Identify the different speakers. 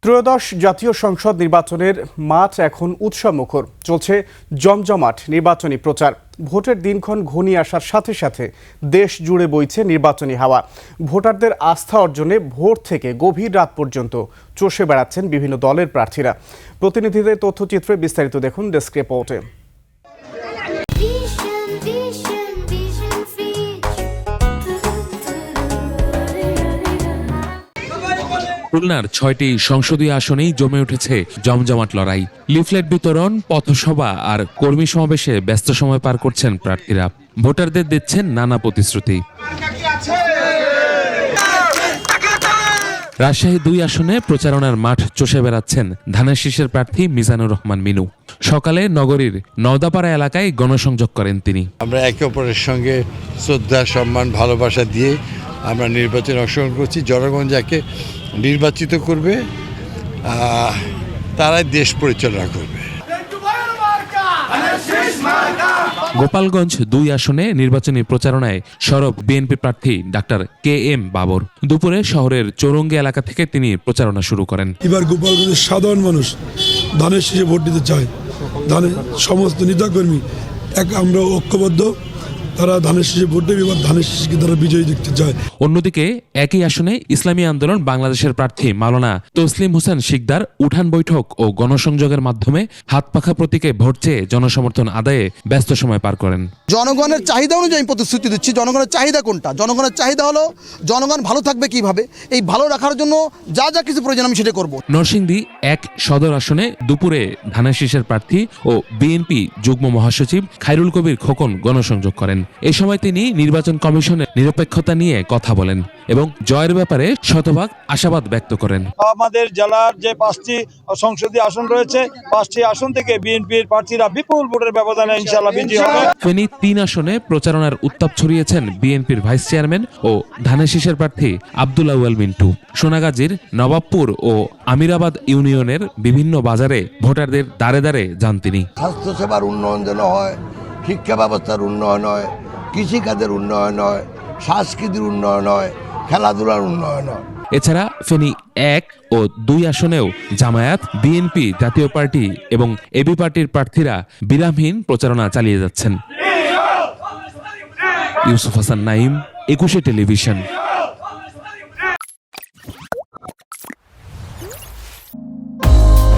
Speaker 1: ত্রয়োদশ জাতীয় সংসদ নির্বাচনের মাঠ এখন উৎসবমুখর। চলছে জমজমাট নির্বাচনী প্রচার। ভোটের দিনক্ষণ ঘনিয়ে আসার সাথে সাথে দেশ জুড়ে বইছে নির্বাচনী হাওয়া। ভোটারদের আস্থা অর্জনে ভোর থেকে গভীর রাত পর্যন্ত চষে বেড়াচ্ছেন বিভিন্ন দলের প্রার্থীরা। প্রতিনিধিদের তথ্যচিত্রে বিস্তারিত দেখুন ডেস্ক রিপোর্টে।
Speaker 2: খুলনার ৬টি সংসদীয় আসনেই জমে উঠেছে জমজমাট লড়াই। লিফলেট বিতরণ, পথসভা আর কর্মী সমাবেশে ব্যস্ত সময় পার করছেন প্রার্থীরা। ভোটারদের দিচ্ছেন নানা প্রতিশ্রুতি। রাজশাহী ২ আসনে প্রচারণার মাঠ চষে বেড়াচ্ছেন ধানের শীষের প্রার্থী মিজানুর রহমান মিনু। সকালে নগরীর নওদাপাড়া এলাকায় গণসংযোগ করেন তিনি।
Speaker 3: আমরা একে অপরের সঙ্গে শ্রদ্ধা, সম্মান, ভালোবাসা দিয়ে আমরা নির্বাচনে অংশগ্রহণ করছি। জনগণ যাকে নির্বাচিত করবে তারাই দেশ পরিচালনা করবে।
Speaker 2: গোপালগঞ্জ ২ আসনে নির্বাচনী প্রচারণায় সরব বিএনপি প্রার্থী ডাক্তার KM বাবর। দুপুরে শহরের চৌরঙ্গি এলাকা থেকে তিনি প্রচারণা শুরু করেন।
Speaker 4: এবার গোপালগঞ্জের সাধারণ মানুষ ধানের শীষে ভোট দিতে চায়। ধানের সমস্ত নেতাকর্মী আমরা ঐক্যবদ্ধ, তারা ধানের শীষে ভোট দেবে। এবার ধানের শীষকে তারা বিজয়ী দেখতে চায়।
Speaker 2: অন্যদিকে একই আসনে ইসলামী আন্দোলন বাংলাদেশের প্রার্থী মাওলানা তসলিম হোসেন শিকদার উঠান বৈঠক ও গণসংযোগের মাধ্যমে হাতপাখা প্রতীকে ভোট চেয়ে জনসমর্থন আদায়ে ব্যস্ত সময় পার করেন।
Speaker 5: জনগণের চাহিদা অনুযায়ী প্রতিশ্রুতি দিচ্ছি। জনগণের চাহিদা কোনটা? জনগণের চাহিদা হলো জনগণ ভালো থাকবে কিভাবে, এই ভালো রাখার জন্য যা যা কিছু প্রয়োজন আমি সেটা করব।
Speaker 2: নরসিংদী ১ সদর আসনে দুপুরে ধানের শীষের প্রার্থী ও বিএনপি যুগ্ম মহাসচিব খায়রুল কবির খোকন গণসংযোগ করেন। এই সময় তিনি নির্বাচন কমিশনের নিরপেক্ষতা নিয়ে কথা বলেন এবং জয়ের ব্যাপারে শতভাগ আশাবাদ ব্যক্ত করেন।
Speaker 6: আমাদের জেলার যে 5টি সংসদীয় আসন রয়েছে, 5টি আসন থেকে বিএনপির প্রার্থীরা বিপুল ভোটের ব্যবধানে ইনশাআল্লাহ বিজয়ী হবে।
Speaker 2: ফেনী ৩ আসনে প্রচারণার উত্তাপ ছড়িয়েছেন বিএনপির ভাইস চেয়ারম্যান ও ধানের শীষের প্রার্থী আব্দুল আউয়াল মিন্টু। সোনাগাজীর নবাবপুর ও আমিরাবাদ ইউনিয়নের বিভিন্ন বাজারে ভোটারদের দ্বারে দ্বারে যান তিনি।
Speaker 7: স্বাস্থ্যসেবার উন্নয়ন যেন হয়, শিক্ষা ব্যবস্থার উন্নয়ন হয়, কৃষিকাজের উন্নয়ন হয়, সংস্কৃতির উন্নয়ন হয়, খেলাধুলার উন্নয়ন হয়।
Speaker 2: এছাড়া ফেনী ১ ও ২ আসনেও জামায়াত, বিএনপি, জাতীয় পার্টি এবং এবি পার্টির প্রার্থীরা বিরামহীন প্রচারণা চালিয়ে যাচ্ছেন। ইউসুফ হাসান নাইম, ২১ টেলিভিশন।